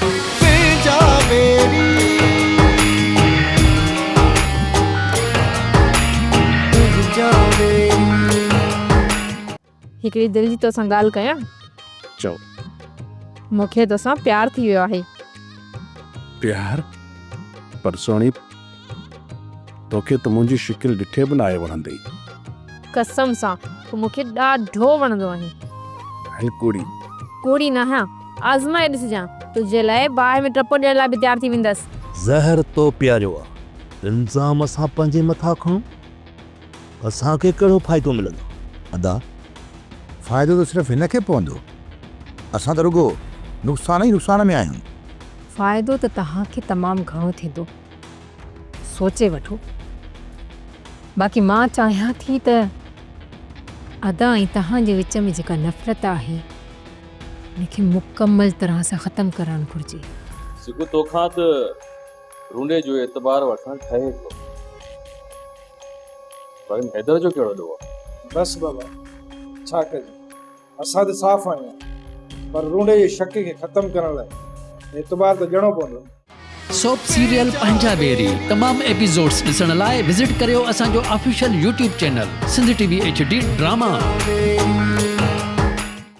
तुंहिंजा बेरी तुंहिंजा बेरी। हिकिड़ी दिलि जी तोसां ॻाल्हि कयां? चओ। मूंखे तोसां प्यार थी वियो आहे। प्यार? पर सोणी, तोखे त मुंहिंजी शिकिल ॾिठे बि न आहे वणंदी। कसम सां तूं मूंखे ॾाढो वणंदो आहे। हल कुड़ी। कुड़ी न हा, आज़माए ॾिसजां, तुंहिंजे लाइ बाहि में टपो ॾियण लाइ बि तयार थी वेंदसि। ज़हर तो पियारियो आहे, इल्ज़ाम असां पंहिंजे मथां खणूं, असांखे कहिड़ो फ़ाइदो मिलंदो? अदा, फ़ाइदो त सिर्फ़ु हिन खे पवंदो, असां त रुगो नुक़सान ई नुक़सान में आहियूं। फ़ाइदो त तव्हांखे तमामु घणो थींदो, सोचे वठो। बाक़ी मां चाहियां थी त अदा ऐं तव्हांजे विच में जेका नफ़रत आहे उनखे मुकमल तरह सां ख़तमु करणु घुरिजे। सिकू तोखां त रूंडे जो एतबार वठणु ठहे थो, पर हैदर जो कहिड़ो ॾोह आहे? बस बाबा, छा कजे, असां त साफ़ आहियूं, पर रूंडे जे शक खे ख़तमु करण लाइ एतबार त ॾियणो पवंदो। सोप सीरियल पंहिंजा बेरी तमाम एपिसोड्स ॾिसण लाइ विज़िट करियो असांजो official YouTube channel Sindh TV HD drama.